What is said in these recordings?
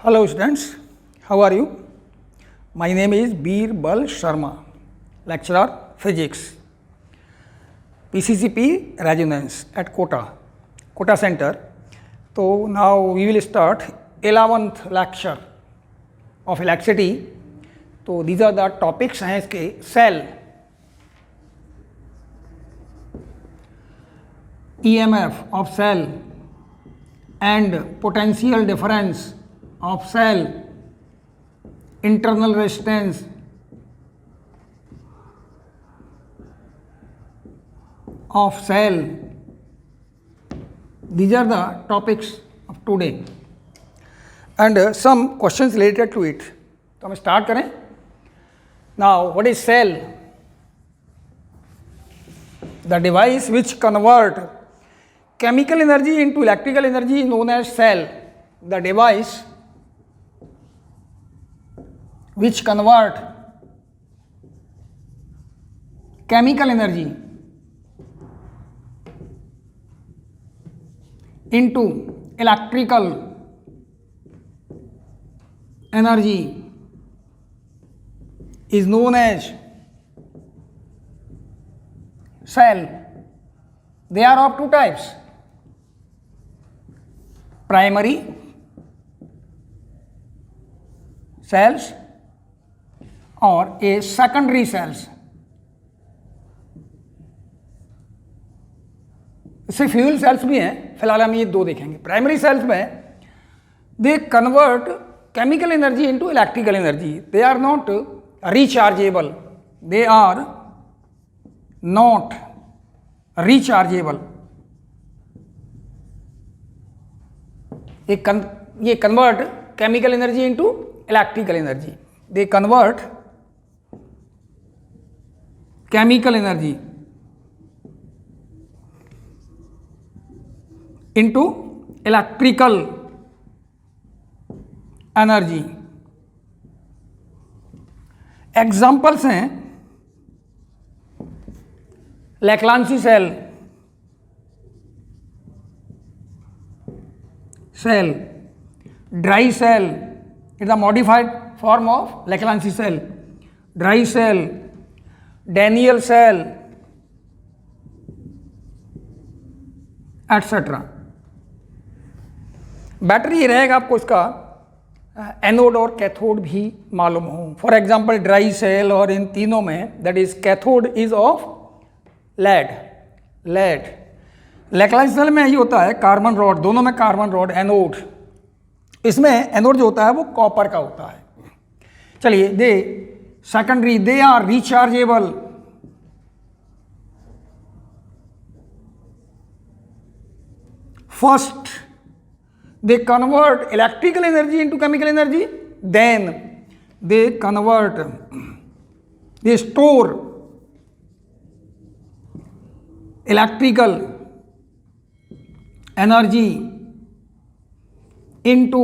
Hello students, how are you? My name is Birbal Sharma, lecturer physics, PCCP Resonance at Kota Center. So now we will start 11th lecture of electricity. तो these are the topics हैं इसके cell, EMF of cell and potential difference of cell, internal resistance, of cell. These are the topics of today and some questions related to it. तो हम start करें. Now what is cell? The device which convert chemical energy into electrical energy is known as cell. The device which convert chemical energy into electrical energy is known as cell. They are of two types: primary cells और a secondary cells. इससे fuel cells भी हैं, फिलहाल हम ये दो देखेंगे. Primary cells में they convert chemical energy into electrical energy. They are not rechargeable, they are not rechargeable. ये convert chemical energy into electrical energy. They convert chemical energy into electrical energy. Examples हैं Leclanche cell, dry cell, it the modified form of Leclanche cell, dry cell, Daniell cell etcetera. Battery ये रहेगा आपको इसका anode और cathode भी मालूम हो. For example dry cell और इन तीनों में that is cathode is of lead. Leclanche cell में ये होता है कार्बन रॉड, दोनों में कार्बन रॉड एनोड. इसमें एनोड जो होता है वो कॉपर का होता है. चलिए they secondary, they are rechargeable. First, they convert electrical energy into chemical energy, then they store electrical energy into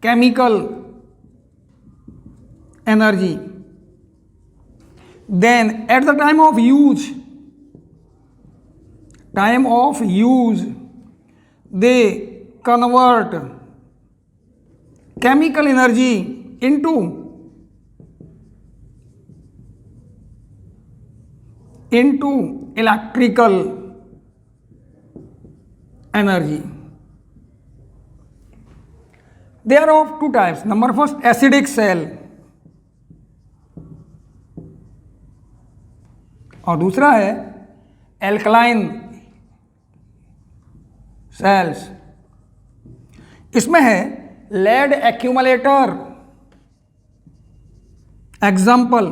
chemical energy. Then at the time of use, they convert chemical energy into electrical energy. They are of two types. Number first, acidic cell और दूसरा है alkaline cells. इसमें है lead accumulator. Example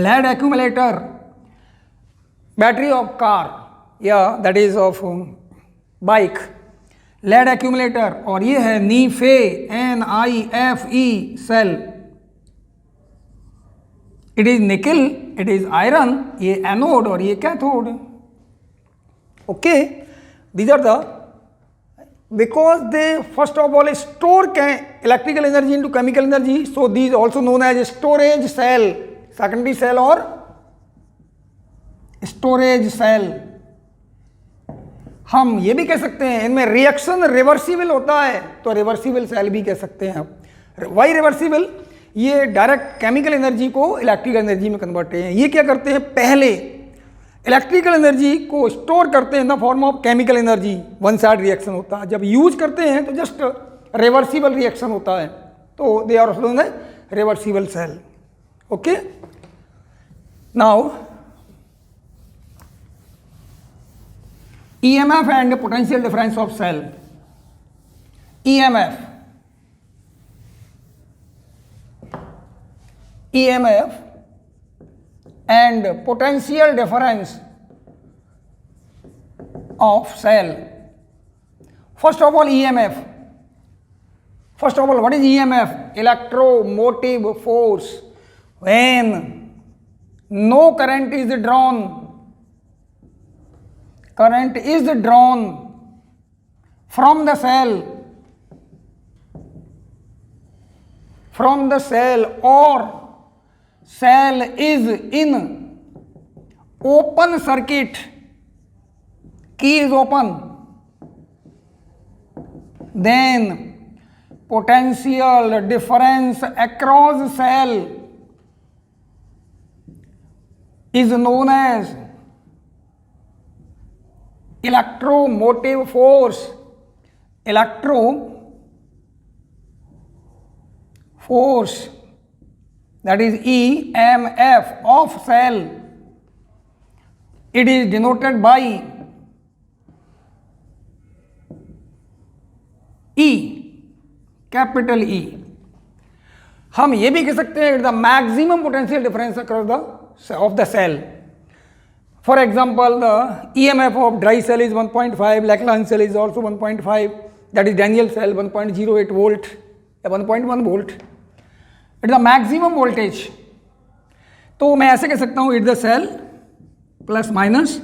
lead accumulator, battery of car या that is of bike, lead accumulator. और ये है NiFe NiFe cell. It is nickel, it is iron. ये एनोड और ये cathode. Okay, these are the, because they first of all store electrical energy into chemical energy, so these also known as storage cell. Secondary cell और storage cell. हम ये भी कह सकते हैं इनमें रिएक्शन रिवर्सिबल होता है, तो रिवर्सिबल सेल भी कह सकते हैं आप। वाई रिवर्सिबल, ये डायरेक्ट केमिकल एनर्जी को इलेक्ट्रिकल एनर्जी में कन्वर्ट है। ये क्या करते हैं, पहले इलेक्ट्रिकल एनर्जी को स्टोर करते हैं in the form of chemical energy, one side reaction होता है। जब यूज करते हैं तो जस्ट रिवर्सिबल रिएक्शन होता है, तो they are also known as reversible cell. Okay, now EMF and potential difference of cell. EMF and potential difference of cell. First of all, EMF. First of all, what is EMF? Electromotive force. When no current is drawn from the cell or cell is in open circuit, key is open, then potential difference across cell is known as electromotive force. That is EMF of cell. It is denoted by E, capital E. हम ये भी कह सकते हैं the maximum potential difference across of the cell. For example, the EMF of dry cell is 1.5, Lagrange cell is also 1.5, that is Daniell cell 1.08 volt, 1.1 volt. It is the maximum voltage. तो मैं ऐसे कह सकता हूँ it the cell plus minus,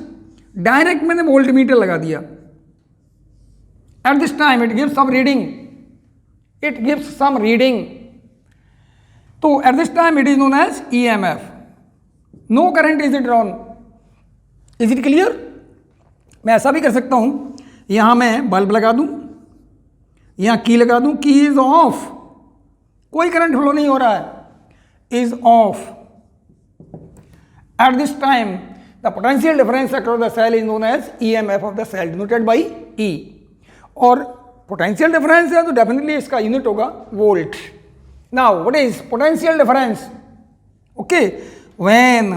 direct मैंने voltmeter लगा दिया. At this time it gives some reading, तो at this time it is known as EMF. No current is drawn. Is it clear? मैं ऐसा भी कर सकता हूं, यहां मैं बल्ब लगा दूं, यहां की लगा दूं, की इज ऑफ, कोई करंट फ्लो नहीं हो रहा है, is off. At this time the potential difference across the cell is known as EMF of the cell, denoted by E. और पोटेंशियल डिफरेंस है तो डेफिनेटली इसका यूनिट होगा volt. Now what is potential difference? Okay, when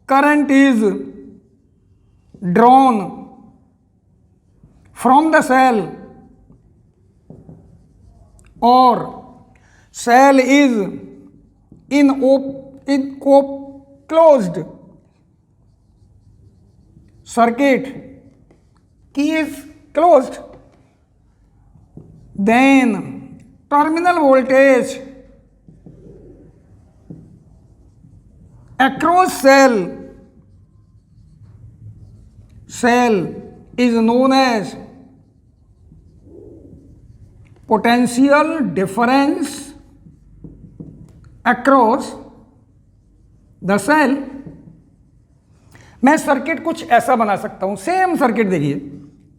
current is drawn from the cell or cell is in closed circuit, key is closed, then terminal voltage across cell is known as potential difference across the cell. मैं circuit कुछ ऐसा बना सकता हूं, same circuit देखिए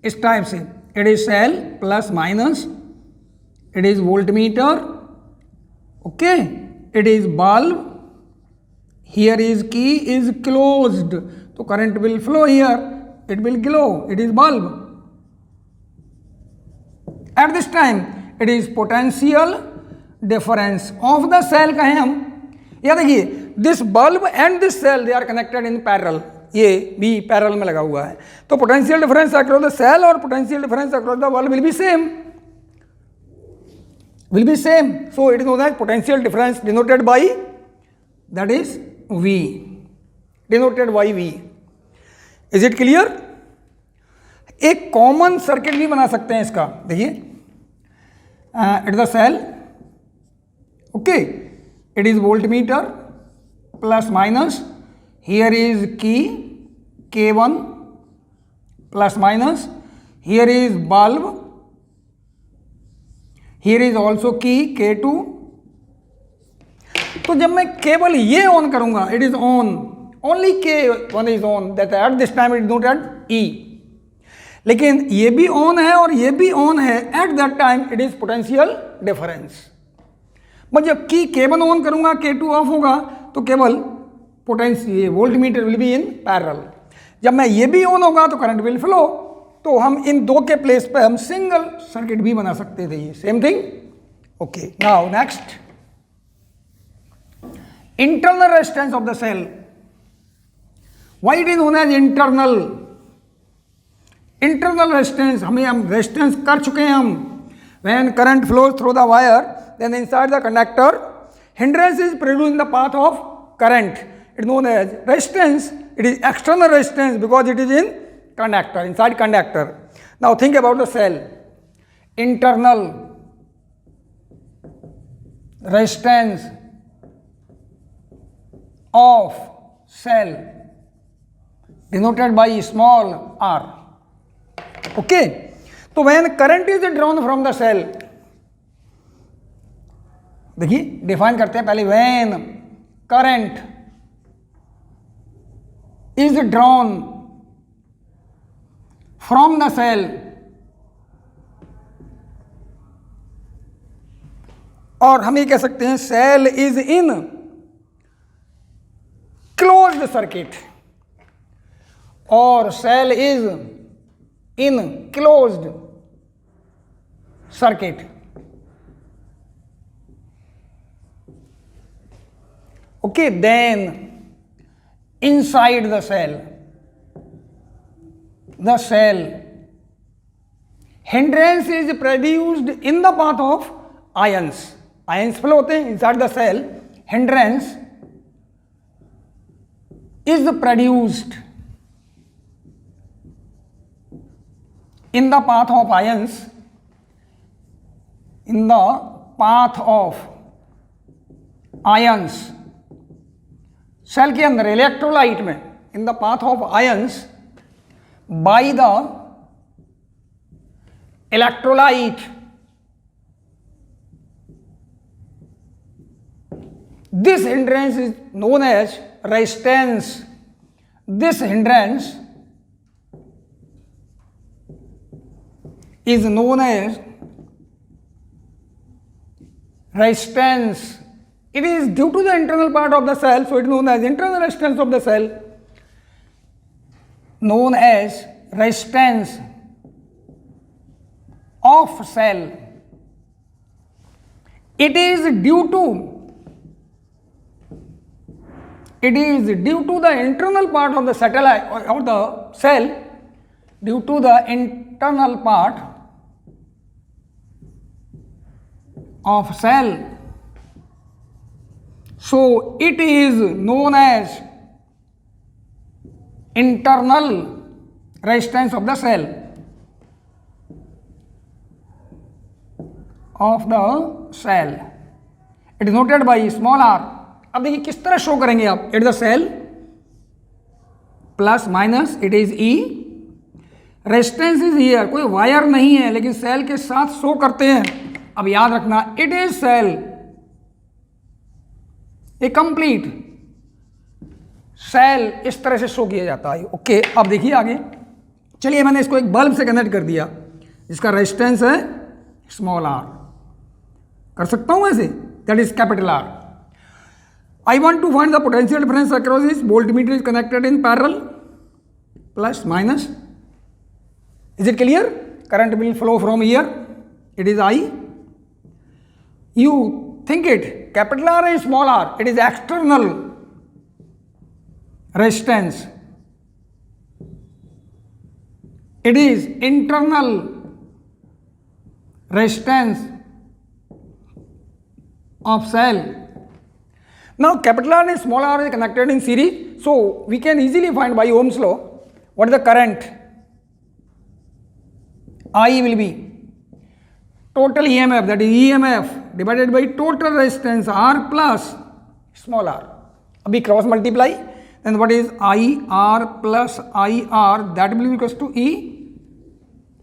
इस type से. It is cell plus minus, it is voltmeter, okay, it is bulb, here is key is closed, तो current will flow here, it will glow, it is bulb. At this time it is potential difference of the cell. कहें हम, या देखिए this bulb and this cell they are connected in parallel, ये भी parallel में लगा हुआ है, तो potential difference across the cell और potential difference across the bulb will be same. So it is known as potential difference denoted by, that is V, denoted by V. Is it clear? एक common circuit भी बना सकते हैं इसका, देखिए it the cell, okay, it is voltmeter plus minus, here is key K1 plus minus, here is bulb, here is also key K2. तो जब मैं केवल ये ऑन करूंगा, it is on, only K1 is on, that at this time it is noted E. लेकिन ये भी on है और ये भी ऑन है, at that time it is potential difference. But जब की K1 ऑन करूंगा K2 ऑफ होगा तो केवल potential volt meter will be in parallel. जब मैं ये भी ऑन होगा तो करंट विल फ्लो। तो हम इन दो के प्लेस पे हम सिंगल सर्किट भी बना सकते थे, ये same thing. Okay, now next, internal resistance of the cell. Why it is known as internal? Internal resistance, हम रेजिस्टेंस कर चुके हैं हम। When current flows through the wire then inside the conductor hindrance is produced in the path of current. It is known as resistance. It is external resistance because it is in conductor, inside conductor. Now think about the cell. Internal resistance of cell denoted by small r. Okay. So when current is drawn from the cell, देखिए define करते हैं पहले, when current is drawn from the cell, और हम ये कह सकते हैं cell is in closed circuit, और cell is in closed circuit. Okay, then inside the cell hindrance is produced in the path of ions. Ions flow होते हैं inside the cell. Hindrance is produced in the path of ions, in the path of ions, cell के अंदर electrolyte में, in the path of ions by the electrolyte, this hindrance is known as resistance. This hindrance is known as resistance. It is due to the internal part of the cell, so it is known as internal resistance of the cell, known as resistance of cell. It is due to the internal part of the satellite or the cell, due to the internal part of cell. So it is known as internal resistance of the cell It is noted by small r. अब देखिए किस तरह show करेंगे आप, at the cell plus minus it is E, resistance is here, कोई wire नहीं है लेकिन सेल के साथ शो करते हैं। अब याद रखना it is cell, a complete cell इस तरह से शो किया जाता है। ओके, अब देखिए आगे चलिए, मैंने इसको एक बल्ब से कनेक्ट कर दिया जिसका रेजिस्टेंस है स्मॉल आर, कर सकता हूं ऐसे, that is capital are. I want to find the potential difference across this voltmeter is connected in parallel, plus minus. Is it clear? Current will flow from here, it is I. You think it, capital R and small r, it is external resistance, it is internal resistance of cell. Now capital R and small r is connected in series, so we can easily find by Ohm's law what is the current. I will be total EMF, that is EMF divided by total resistance R plus small r. Abhi cross multiply, then what is IR plus IR, that will be equals to E.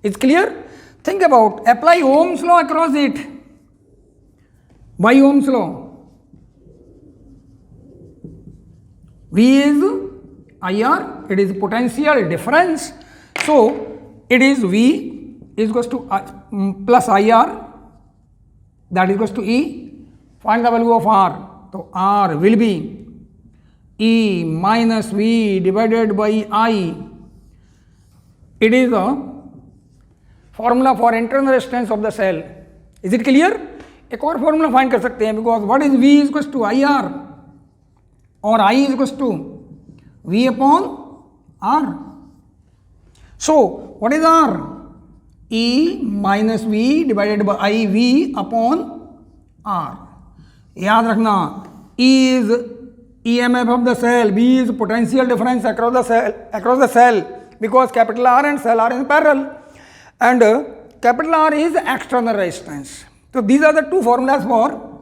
It's clear? Think about, apply Ohm's law across it. By Ohm's law, V is IR, it is potential difference. So it is V is equals to plus IR, that is equals to E. Find the value of R. So R will be E minus V divided by I. It is a formula for internal resistance of the cell. Is it clear? एक और formula find कर सकते हैं, because what is V is equals to IR और I is equals to V upon R. So what is R? E minus V divided by I V upon R. याद रखना, E is EMF of the cell, V is potential difference across the cell, because capital R and cell are in parallel, and capital R is external resistance. So these are the two formulas for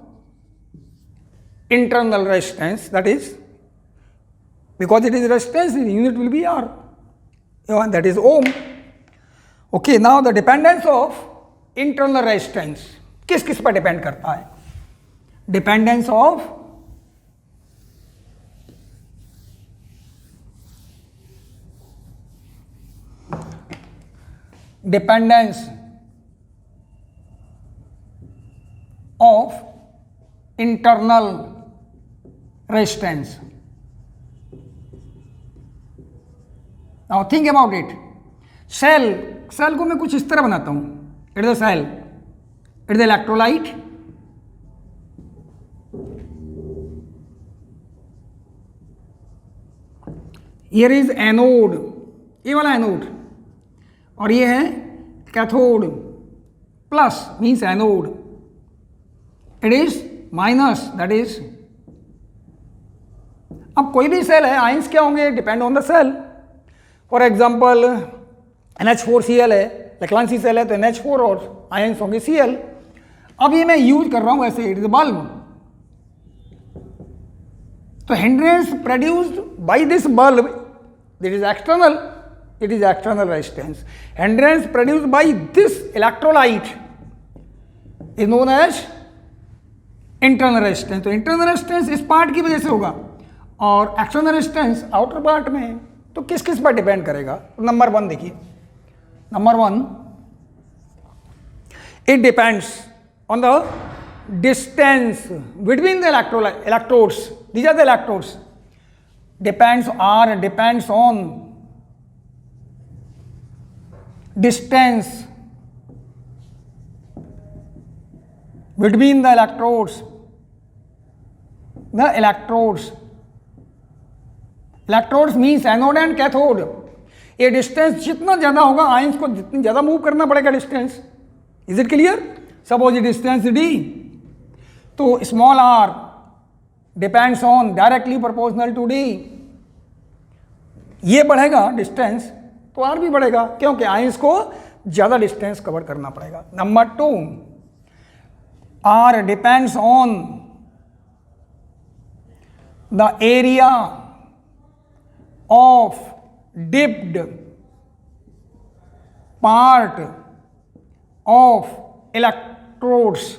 internal resistance, that is, because it is resistance, the unit will be R, and that is ohm. Okay, now the dependence of internal resistance किस किस पर depend करता है? Dependence of internal resistance. Now think about it. Cell को मैं कुछ इस तरह बनाता हूं. It is a cell. It is the electrolyte. Here is anode, ये वाला एनोड, और ये है cathode. Plus means anode, it is minus, that is. अब कोई भी सेल है, आयंस क्या होंगे? Depend on the cell. For example NH4Cl है, लेक्लांसी सेल है तो NH4 और आयंस होंगे Cl. अब ये मैं यूज कर रहा हूं ऐसे, इट इज बल्ब. तो hindrance produced by this bulb, that is external, it is external resistance. Hindrance produced by this electrolyte is known as internal resistance. तो internal resistance इस पार्ट की वजह से होगा और external resistance आउटर पार्ट में. तो किस किस पर डिपेंड करेगा? नंबर 1 देखिए. Number 1, it depends on the distance between the electrodes. These are the electrodes. Depends on distance between the electrodes. Electrodes means anode and cathode. ये डिस्टेंस जितना ज़्यादा होगा, आयंस को जितनी ज़्यादा मूव करना पड़ेगा distance. Is it clear? Suppose distance D, तो small r depends on directly proportional to D. ये बढ़ेगा डिस्टेंस तो R भी बढ़ेगा, क्योंकि आयंस को ज़्यादा डिस्टेंस कवर करना पड़ेगा. Number 2, R depends on the area of dipped part of electrodes.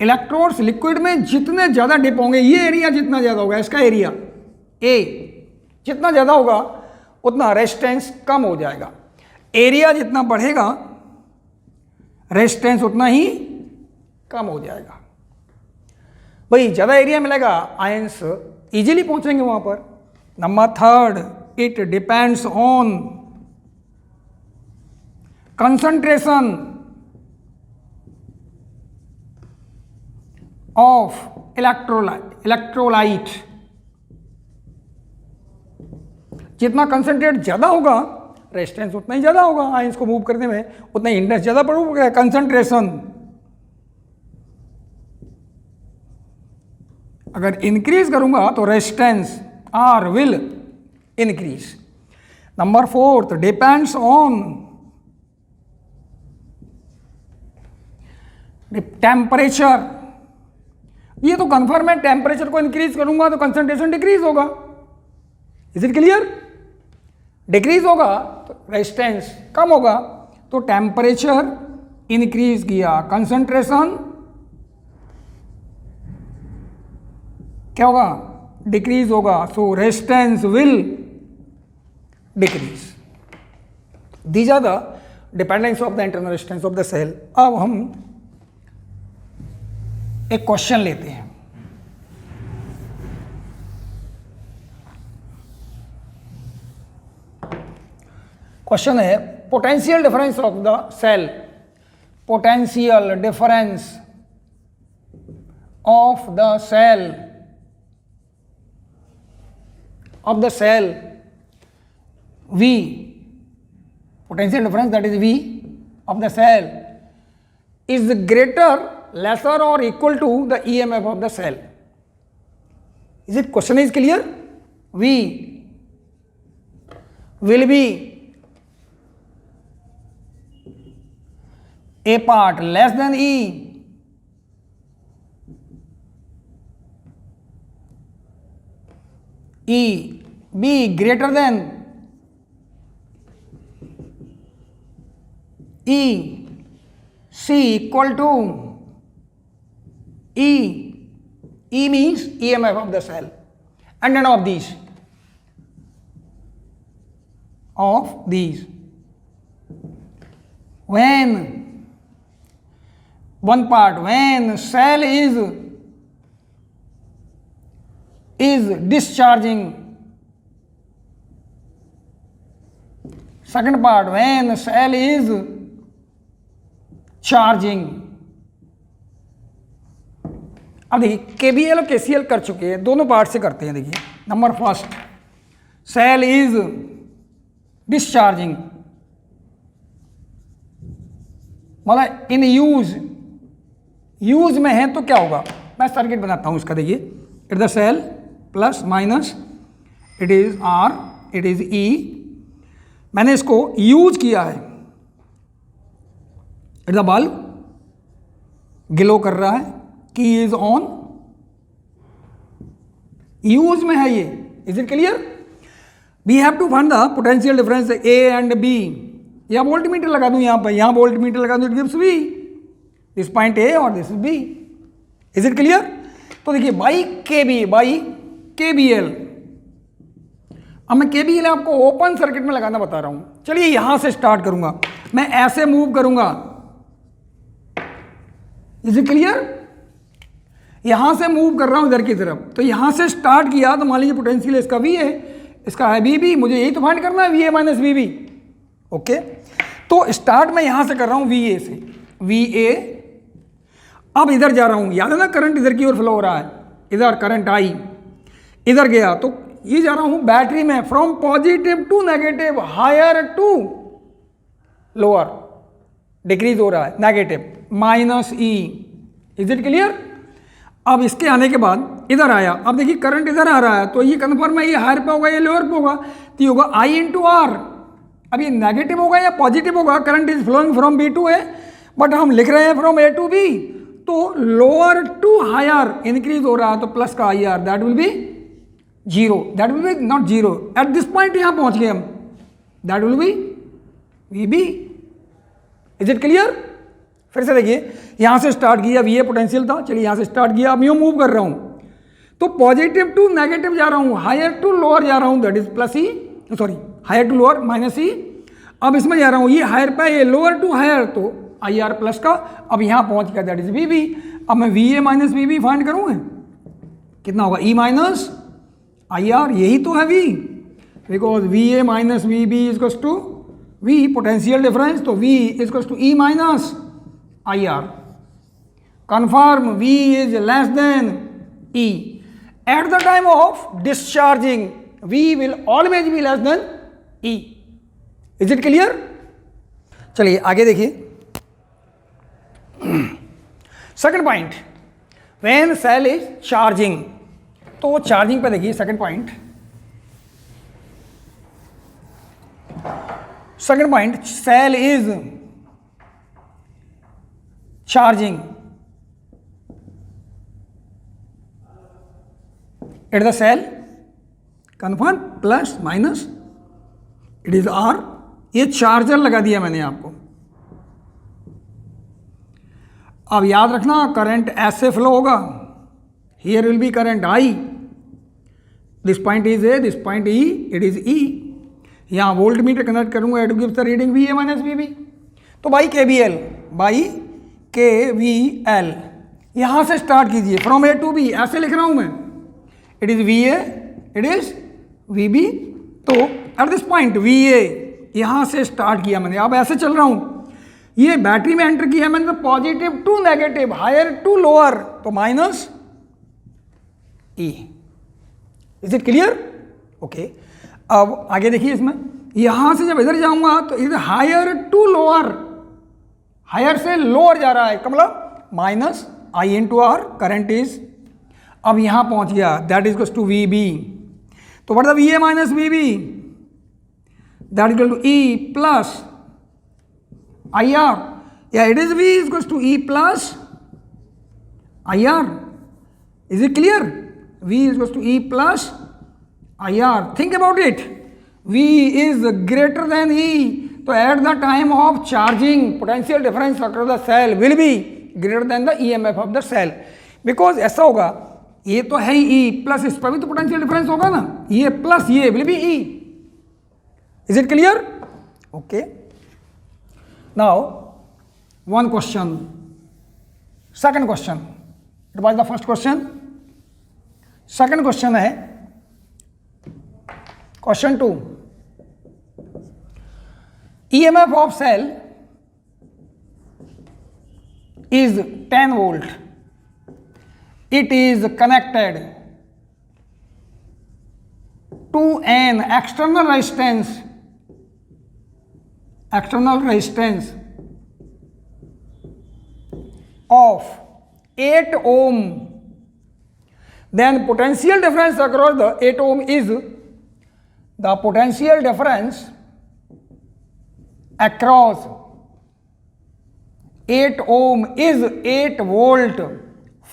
Electrodes liquid में जितने ज़्यादा डिप होंगे, ये एरिया जितना ज़्यादा होगा, इसका एरिया A जितना ज़्यादा होगा उतना रेजिस्टेंस कम हो जाएगा. एरिया जितना बढ़ेगा रेजिस्टेंस उतना ही कम हो जाएगा. भाई ज़्यादा एरिया मिलेगा, आयंस इजीली पहुंचेंगे वहां पर. Number 3, it depends on concentration of electrolyte. जितना कंसंट्रेट ज़्यादा होगा रेजिस्टेंस उतना ही ज़्यादा होगा, आयंस को मूव करने में उतना ही इंडेक्स ज़्यादा पड़ेगा. कंसंट्रेशन अगर इंक्रीज करूंगा तो resistance R will increase. Number 4, depends on temperature. ये तो कंफर्म है, टेम्परेचर को इंक्रीज करूंगा तो कंसंट्रेशन डिक्रीज होगा. Is it clear? डिक्रीज होगा तो रेजिस्टेंस कम होगा. तो टेम्परेचर इंक्रीज किया, कंसंट्रेशन क्या होगा? डिक्रीज होगा. So resistance will decrease. These are the dependence of the internal resistance of the cell. अब हम एक क्वेश्चन लेते हैं। क्वेश्चन है potential difference of the cell, potential difference of the cell V, potential difference that is V of the cell is greater, lesser or equal to the EMF of the cell. Is it question is clear? V will be A part less than E, B greater than E, C equal to E. E means EMF of the cell, and none of these. When one part, when cell is discharging. Second part, when cell is charging. अब देखिए KBL और KCL कर चुके हैं, दोनों part से करते हैं। देखिए number first, cell is discharging, मतलब इन यूज में है तो क्या होगा, मैं सर्किट बनाता हूं इसका। देखिए it the cell plus minus, it is R, it is E. मैंने इसको यूज किया है, इट द बल्ब ग्लो कर रहा है, की इज ऑन, यूज में है ये। Is it clear? We have to find the potential difference A and B. या वोल्ट मीटर लगा दूं यहां पर, यहां वोल्ट मीटर लगा दूं, it gives V, this point A और this is B. Is it clear? तो देखिए बाई केबीएल, अब मैं केबीएल आपको ओपन सर्किट में लगाना बता रहा हूं। चलिए यहां से स्टार्ट करूंगा, मैं ऐसे मूव करूंगा। Is it clear? यहां से मूव कर रहा हूं इधर की तरफ, तो यहां से स्टार्ट किया तो मान लीजिए पोटेंशियल इसका वी है, इसका है बी बी, मुझे यही तो फाइंड करना है, V A minus V B. Okay, तो स्टार्ट मैं यहां से कर रहा हूं वी ए से, वी ए। अब इधर जा रहा हूं, याद है ना करंट इधर की ओर फ्लो हो रहा है, इधर करंट आई, इधर गया तो ये जा रहा हूं बैटरी में, from positive to negative, higher to lower, decrease हो रहा है, negative minus E. Is it clear? अब इसके आने के बाद इधर आया, अब देखिए करंट इधर आ रहा है, तो ये कन्फर्म है, ये हायर पे होगा, ये लोअर पे होगा, तो ये होगा आई इंटू आर। अब ये नेगेटिव होगा या पॉजिटिव होगा, current is flowing from B to A, but हम लिख रहे हैं फ्रॉम ए टू बी, तो लोअर टू हायर इंक्रीज हो रहा है, तो प्लस का I R, that will be zero, that will be not zero, at this point यहां पहुंच गए हम, that will be V B. Is it clear? फिर से देखिए यहां से स्टार्ट किया, वी ए पोटेंशियल था, चलिए यहां से स्टार्ट किया, अब यूं मूव कर रहा हूं, तो पॉजिटिव टू नेगेटिव जा रहा हूं, हायर टू लोअर जा रहा हूं, that is plus E, sorry higher to lower minus E. अब इसमें जा रहा हूं, ये हायर पे, ये लोअर टू हायर, तो आई आर प्लस का, अब यहां पहुंच गया, दैट इज वी बी। अब मैं V A minus V B find करूंगा, कितना होगा, ई माइनस आई आर, यही तो है V, because V A minus V B is to V, potential difference, तो V is to E minus I R. confirm V is less than E. At the time of discharging, V will always be less than E. Is it clear? चलिए आगे देखिए, second point, when cell is charging, तो charging पे देखिए second point, cell is charging at the cell, confirm, plus minus, it is R. ये charger लगा दिया मैंने आपको। अब याद रखना करंट ऐसे फ्लो होगा, here will be current I, this point is A, this point E, it is E, यहाँ वोल्ट मीटर कनेक्ट करूँगा, it gives the reading V A minus V B. तो by K V L, by K V L यहाँ से start कीजिए, from A to B, ऐसे लिख रहा हूँ मैं, it is V A, it is V B. तो at this point V A यहाँ से स्टार्ट किया मैंने, अब ऐसे चल रहा हूँ, ये बैटरी में एंटर किया मैंने, तो positive to negative, higher to lower, तो minus E. Is it clear? Okay, अब आगे देखिए इसमें, यहां से जब इधर जाऊंगा तो इधर हायर टू लोअर, हायर से लोअर जा रहा है, का मतलब minus I into R, current is, अब यहां पहुंच गया, that is to V B. तो what the V A minus V B, that is to E plus I R, या it is V is to E plus I R. Is it clear? V is equals to E plus IR. Think about it. V is greater than E. So at the time of charging, potential difference across the cell will be greater than the EMF of the cell. Because ऐसा होगा, ये तो है ही E plus, इस पर भी तो potential difference होगा ना, ये प्लस ये will be E. Is it clear? Okay. Now one question. Second question. It was the first question. Second question है, question 2, EMF of cell is 10 volt. It is connected to an external resistance of 8 ohm. Then potential difference across the 8 ohm is, the potential difference across 8 ohm is 8 volt.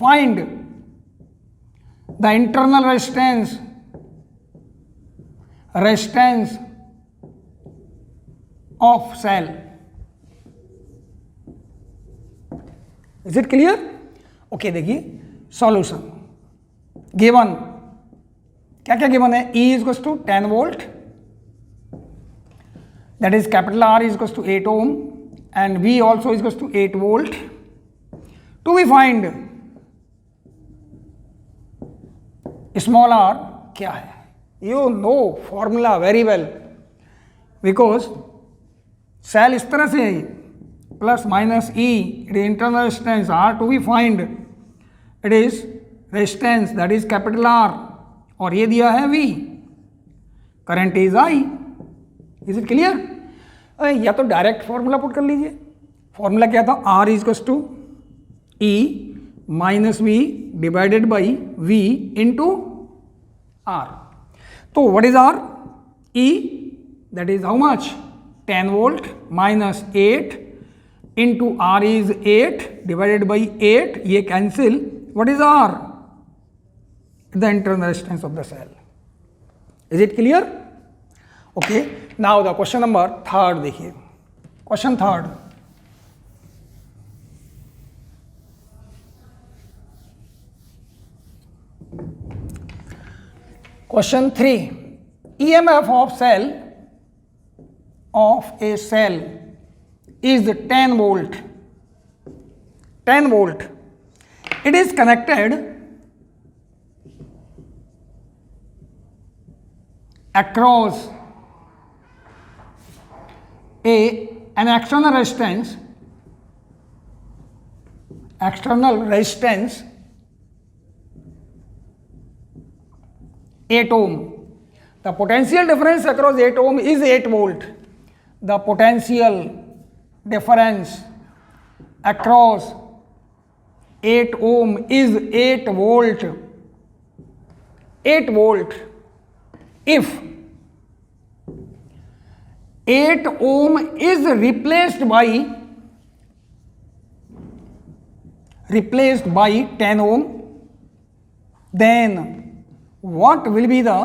Find the internal resistance of cell. Is it clear? Okay, देखिए solution given, क्या क्या given है, E is equals to 10 volt, that is capital R is equals to 8 ohm, and V also is equals to 8 volt. To be find small r क्या है, you know formula very well, because cell इस तरह से है, plus minus E, it is internal resistance R, to be find it is resistance that is capital R, और ये दिया है V, current is I। Is it clear? या तो डायरेक्ट फॉर्मूला पुट कर लीजिए, फॉर्मूला क्या था, R is equals to E minus V divided by V into R। तो what is R? E, that is how much, 10 volt minus 8 into R is 8 divided by 8, ये cancel, what is R? The internal resistance of the cell. Is it clear? Okay. Now the question number 3 देखिए, question 3. Question 3. EMF of a cell is 10 volt. 10 volt. It is connected across an external resistance 8 ohm. The potential difference across 8 ohm is 8 volt. The potential difference across 8 ohm is 8 volt. 8 volt. If 8 ohm is replaced by 10 ohm, then what will be the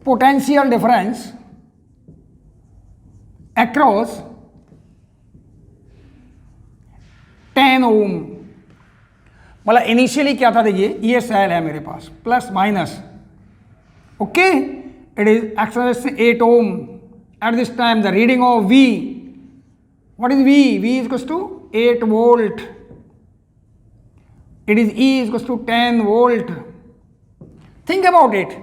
potential difference across 10 ohm? मतलब initially क्या था, देखिए ये cell है मेरे पास, plus minus, okay, it is acceleration 8 ohm. At this time the reading of V, what is V? V is equals to 8 volt. It is E is equals to 10 volt. Think about it.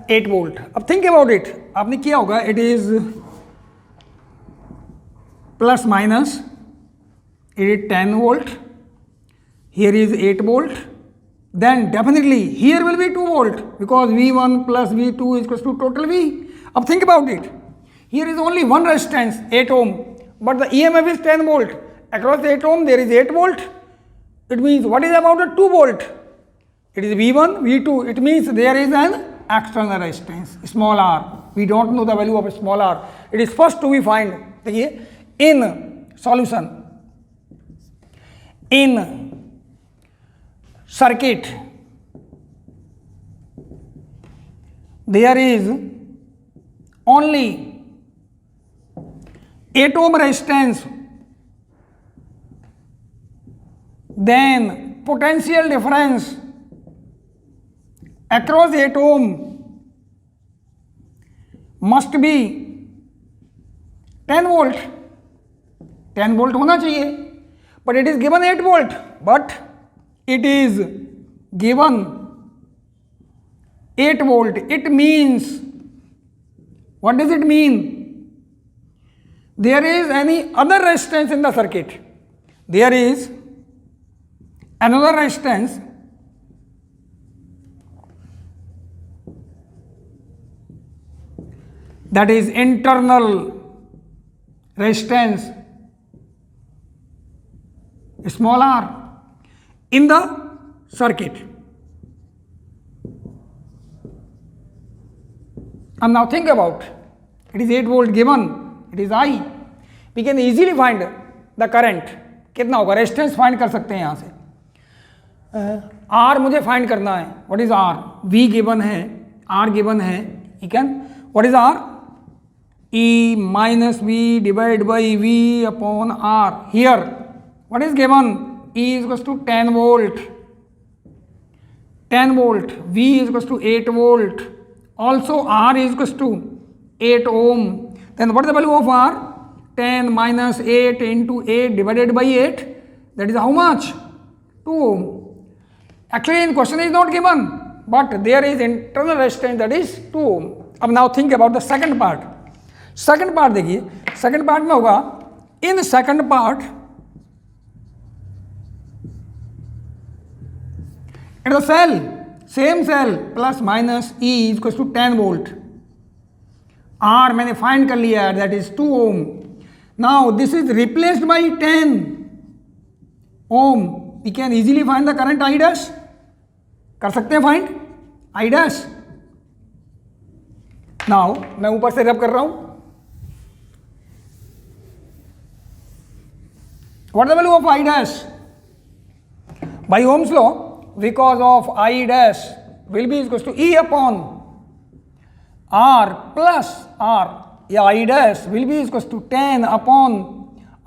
8 volt. अब think about it. आपने किया होगा, it is plus minus, it is 10 volt. Here is 8 volt. Then definitely here will be 2 volt because V1 plus V2 is equals to total V. अब think about it. Here is only one resistance 8 ohm, but the EMF is 10 volt. Across the 8 ohm there is 8 volt. It means what is about the 2 volt? It is V1, V2. It means there is an external resistance small r. We don't know the value of small r. It is first to be find. देखिए, in solution, in circuit, there is only 8 ohm resistance, then potential difference across 8 ohm must be 10 volt. 10 volt होना चाहिए, but it is given 8 volt, but it is given 8 volt. It means, what does it mean? There is any other resistance in the circuit. There is another resistance that is internal resistance small r in the circuit. And now think about, it is 8 volt given, it is I. We can easily find the current. कितना होगा? Resistance find कर सकते हैं यहाँ से. R मुझे find करना है. What is R? V given है, R गिवन है. You can, what is R? E minus V divided by V upon R. Here, what is given? E is equals to 10 volt. 10 volt. V is equals to 8 volt. Also R is equals to 8 ohm. Then what is the value of R? 10 minus 8 into 8 divided by 8. That is how much? 2 ohm. Actually in question is not given, but there is internal resistance that is 2 ohm. अब now think about the second part. Second part देखिए, second part में होगा, in second part at the cell, same cell plus minus E is equal to 10 volt. R मैंने find कर लिया है, that is 2 ohm. Now this is replaced by 10 ohm. We can easily find the current I dash. कर सकते हैं find I dash. Now मैं ऊपर से रब कर रहा हूं. What is the value of I dash? By Ohm's law, because of I dash will be equals to E upon R plus R. Yeah, I dash will be equals to 10 upon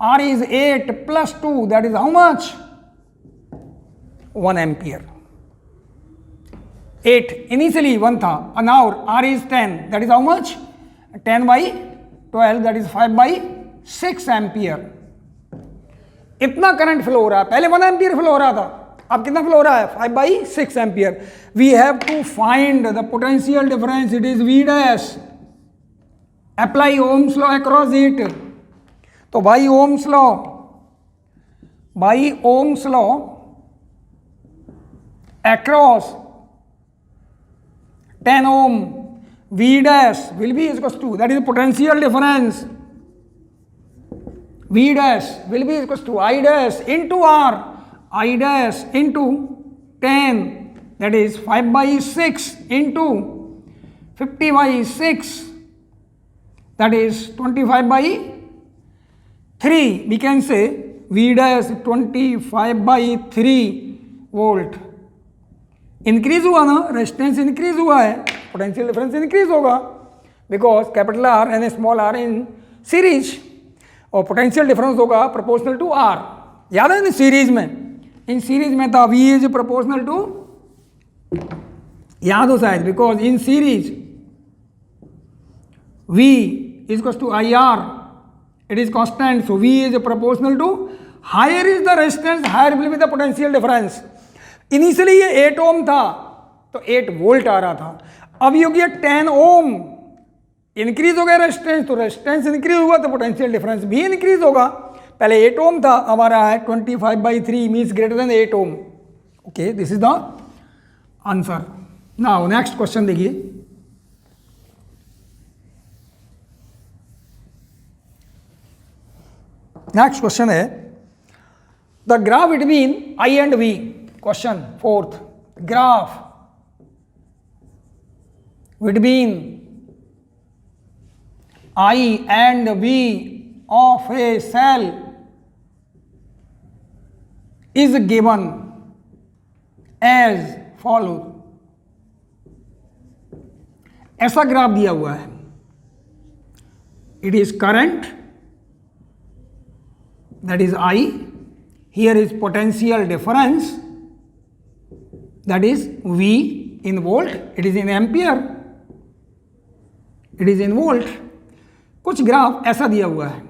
R is 8 plus 2. That is how much? 1 ampere. 8 initially 1 था, and now R is 10. That is how much? 10 by 12. That is 5 by 6 ampere. इतना current flow हो रहा है. पहले 1 ampere flow हो रहा था, अब कितना फ्लो हो रहा है? 5 by 6 ampere. We have to find the potential difference. It is V dash. Apply Ohm's law across it. तो by Ohm's law, by Ohm's law across 10 ohm, V dash will be equals to, that is potential difference. V dash will be equals to I dash into R. I dash into 10, that is 5 by 6 into 50 by 6, that is 25 by 3. We can say V dash 25 by 3 volt. Increase हुआ ना, resistance increase हुआ है, potential difference increase होगा, because capital R and small R in series, और potential difference होगा proportional to R. याद है ना सीरीज में, इन सीरीज में था V इज प्रोपोर्शनल टू, याद हो शायद, because in series V is equals to IR, it is constant, so V is proportional to higher is the resistance, higher will be the potential difference. Initially ये 8 ओम था तो 8 volt आ रहा था, अब ये हो गया 10 ओम, इंक्रीज हो गया रेजिस्टेंस, तो रेजिस्टेंस इंक्रीज हुआ तो पोटेंशियल डिफरेंस भी इंक्रीज होगा। पहले 8 ओम था, अब आ रहा है 25/3 means greater than 8 ohm. Okay, this is the answer. Now next question देखिए, नेक्स्ट क्वेश्चन है the graph between I and V। Question fourth, graph between I and V of a cell is given as follows। ऐसा graph दिया हुआ है, it is current that is I, here is potential difference that is V in volt, it is in ampere, it is in volt। कुछ graph ऐसा दिया हुआ है,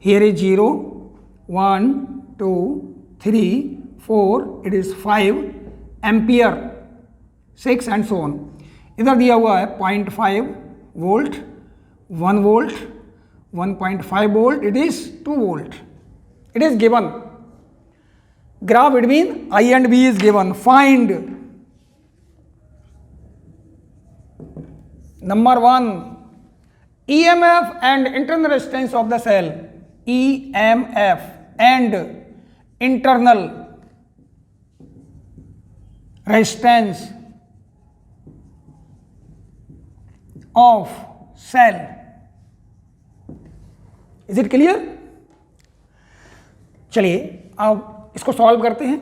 here is 0 1 2 3 4, it is 5 ampere 6 and so on. इधर दिया हुआ है 0.5 volt, 1 volt, 1.5 volt, it is 2 volt. It is given. Graph between I and V is given. Find number 1 EMF and internal resistance of the cell. EMF and internal resistance of cell. Is it clear? चलिए अब इसको solve करते हैं,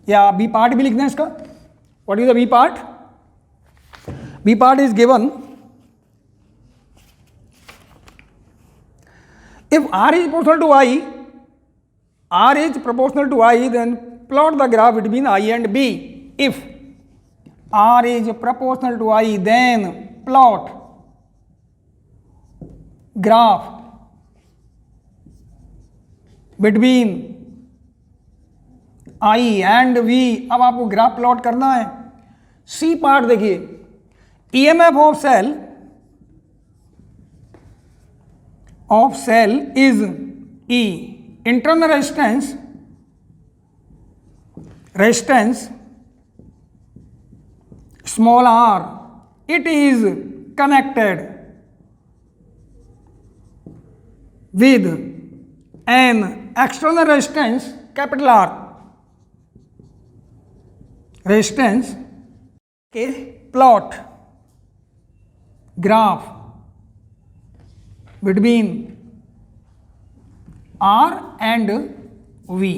या B part भी लिखना है इसका। What is the B part? B part is given if R is proportional to I, R is proportional to I, then plot the graph between I and B. If R is proportional to I, then plot graph between I and V। अब आपको graph plot करना है। C part देखिए, EMF of cell is E, internal resistance small r, it is connected with an external resistance capital R, resistance। okay, plot graph between R and V।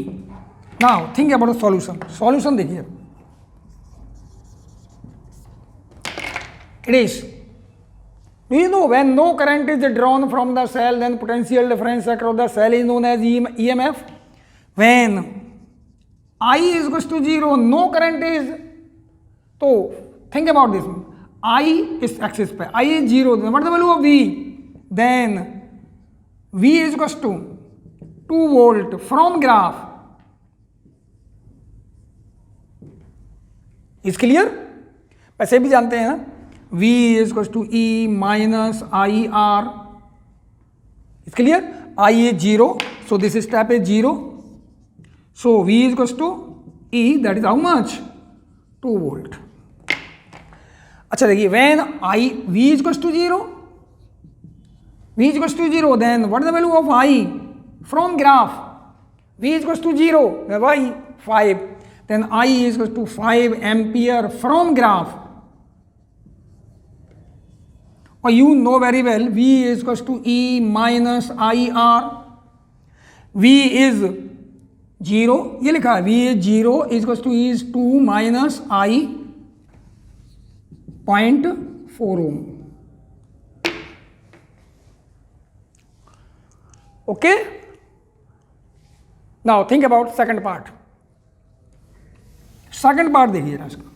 now think about the solution देखिए, it is, do you know when no current is drawn from the cell, then potential difference across the cell is known as EMF? When I is equals to 0, no current is, so think about this, I is axis पे, I is 0, then what is the value of V? Then V is equals to 2 volt from graph। is clear? वैसे भी जानते हैं ना, V is equals to E minus IR। It's clear? I is 0, so this step is 0. So V is equals to E, that is how much? 2 volt। अच्छा देखिए, when V is equals to 0, V is equals to 0, then what is the value of I from graph? V is equals to 0, then why? 5, then I is equals to 5 ampere from graph। or you know very well V is equals to E minus IR। V is 0, ये लिखा है, V is 0 is equals to E is 2 minus I 0.4 ohm। okay, now think about second part। second part देखिए इसका,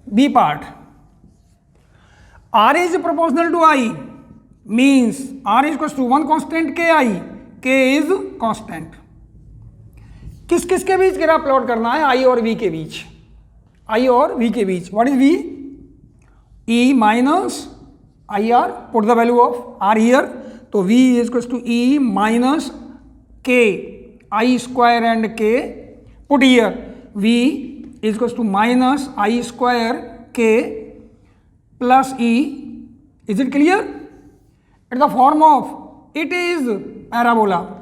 B part. R is proportional to I means R is equals to 1 constant Ki. K is constant. किस किस के बीच graph plot करना है? I और V के बीच. I और V के बीच. What is V? E minus IR. Put the value of R here. तो V is equals to E minus K. I square and K. Put here. V is equals to minus I square K plus E. Is it clear? In the form of, it is parabola.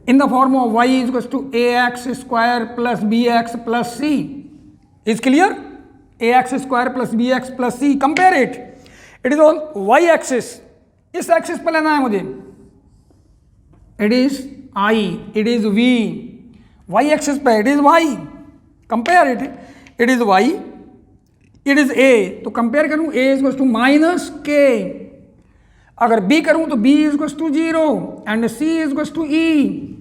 In the form of y is equals to ax square plus bx plus c. Is clear? Ax square plus bx plus c. Compare it. It is on y axis. इस axis पर लेना है मुझे. It is I. It is V. Y axis पे it is y. Compare it. It is y. It is A. तो compare करूं A is equals to minus K. अगर B करूं तो B is equals to 0 and C is equals to E.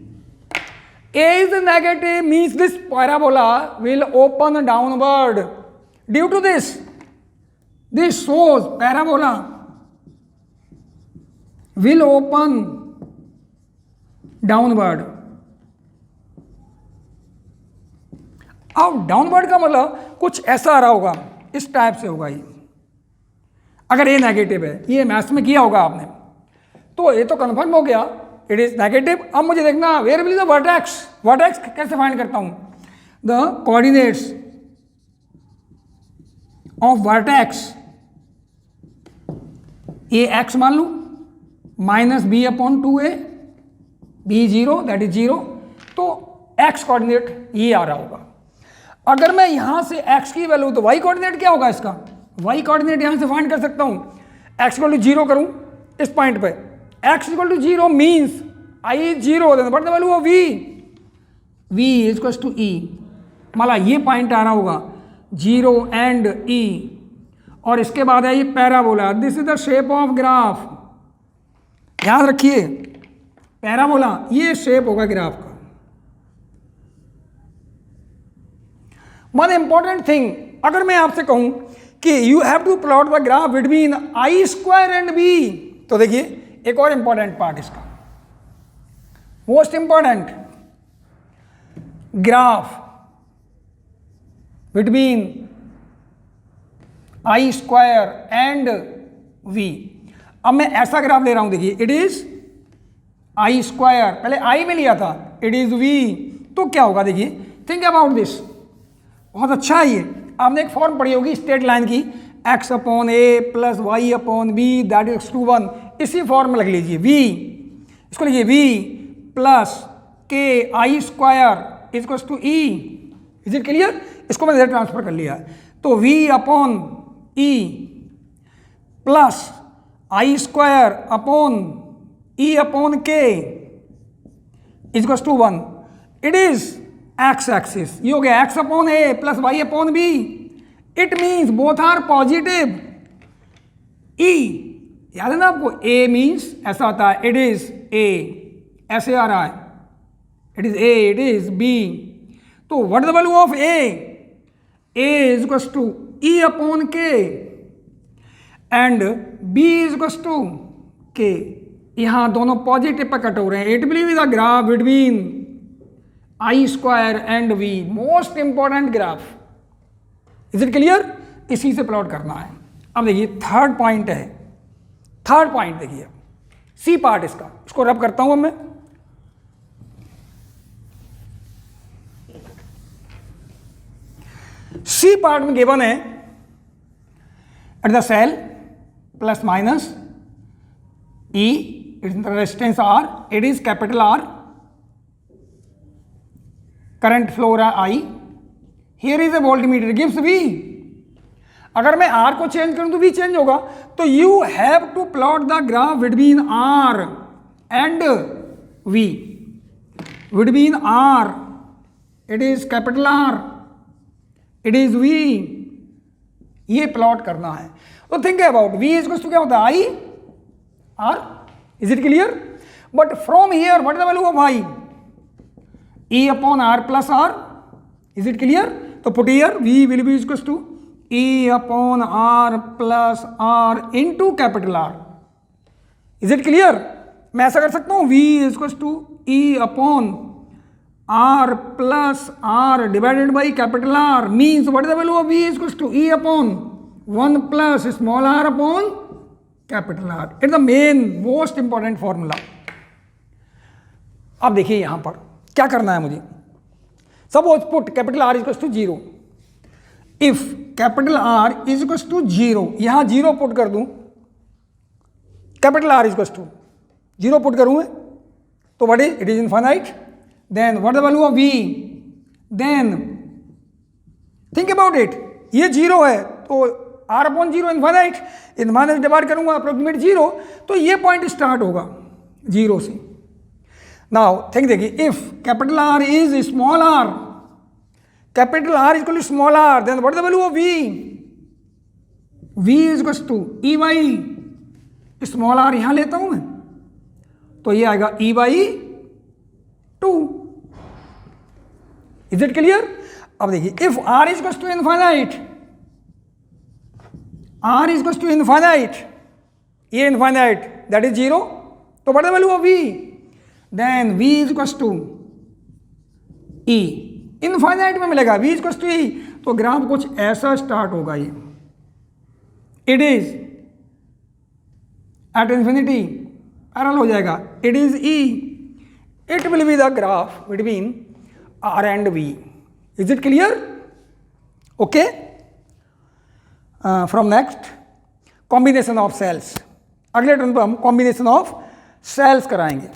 A is negative means this parabola will open downward. Due to this shows parabola will open downward. अब downward का मतलब कुछ ऐसा आ रहा होगा, इस टाइप से होगा ये. अगर ये नेगेटिव है, ये मैथ्स में किया होगा आपने, तो ये तो कंफर्म हो गया, इट इज नेगेटिव. अब मुझे देखना where will the vertex. Vertex कैसे फाइंड करता हूं? द कोऑर्डिनेट्स ऑफ वर्टेक्स, ये एक्स मान लू, minus B upon 2a, B 0 that is 0. तो एक्स कोऑर्डिनेट ये आ रहा होगा. अगर मैं यहां से x की वैल्यू, तो y कोऑर्डिनेट क्या होगा इसका? y कोऑर्डिनेट यहां से फाइंड कर सकता हूं. x इक्वल टू 0 करूं इस पॉइंट पे, x equal to 0 means i is 0, but the value of v is equal to e. मला ये पॉइंट आ रहा होगा 0 एंड e, और इसके बाद है ये parabola. This is the shape of graph. याद रखिए पैराबोला ये शेप होगा ग्राफ का. वन इंपॉर्टेंट थिंग, अगर मैं आपसे कहूं कि you have to plot the graph between I square and B, तो देखिए एक और इंपॉर्टेंट पार्ट इसका, most important, graph between I square and V. अब मैं ऐसा ग्राफ ले रहा हूं, देखिए इट इज आई स्क्वायर, पहले आई में लिया था, इट इज वी. तो क्या होगा? देखिए थिंक अबाउट दिस. बहुत अच्छा है ये. आपने एक फॉर्म पढ़ी होगी स्ट्रेट लाइन की, x upon A plus Y upon B that is to 1. इसी फॉर्म में लग लीजिए v, इसको लिखिए v plus k I square is equals to e. इज इट क्लियर? इसको मैंने ट्रांसफर कर लिया. तो v upon e plus I square upon e upon k is equals to 1. It is x axis. ये हो गया x upon A plus Y upon b. It means both are positive. E याद है ना आपको, a मीन्स ऐसा होता है, इट इज a, ऐसे आ रहा है, it is a, it is b. तो what the value of a? a is equal to e upon k and b is equal to k. यहां दोनों पॉजिटिव पर कट हो रहे हैं. It will be the graph between I square and V. Most important graph. Is it clear? इसी से plot करना है. अब देखिए थर्ड पॉइंट है. थर्ड पॉइंट देखिए सी पार्ट इसका, इसको रब करता हूं मैं. सी पार्ट में गिवन है at the cell plus minus E, it's the resistance R, it is capital R, current flow रहा I, here is a voltmeter gives V. अगर मैं R को चेंज करूं तो V चेंज होगा. तो you have to plot the graph between R and V. Between R it is capital R, it is V. ये plot करना है. तो थिंक अबाउट V इज क्या होता है? I R. Is it clear? But from here what is the value of I? E upon R plus R. Is it clear? तो put here V will be equals to E upon R plus R into capital R। Is it clear? मैं ऐसा कर सकता हूँ V equals to E upon R plus R divided by capital R means what is the value of V equals to E upon 1 plus small r upon capital R। It's the main most important formula. अब देखिए यहां पर क्या करना है मुझे। Suppose put capital R equals to 0। If capital R is equals to 0, यहां 0 put कर दूं, capital R equals to 0 put करूं मैं, तो what is it is infinite, then what the value of V, then think about it, ये 0 है तो R upon 0 infinite, infinite divide करूंगा अप्रोक्सीमेट 0, तो ये पॉइंट स्टार्ट होगा 0 से। नाउ थिंक देखिए, if capital R is small r, capital R is equal to small r, then what is the value of V, V is equal to E by small r, यहां लेता हूं मैं, तो ये आएगा E by 2। Is it clear? अब देखिए, if R is equal to infinite, R is equals to infinite, ये infinite that is 0, तो what is the value of V, then V is equals to E, infinite में मिलेगा V is equals to E, तो graph कुछ ऐसा start होगा ये, it is at infinity parallel हो जाएगा, it is E, it will be the graph between R and V। is it clear? okay। From next combination of cells, अगले turn पर हम कॉम्बिनेशन ऑफ सेल्स कराएंगे।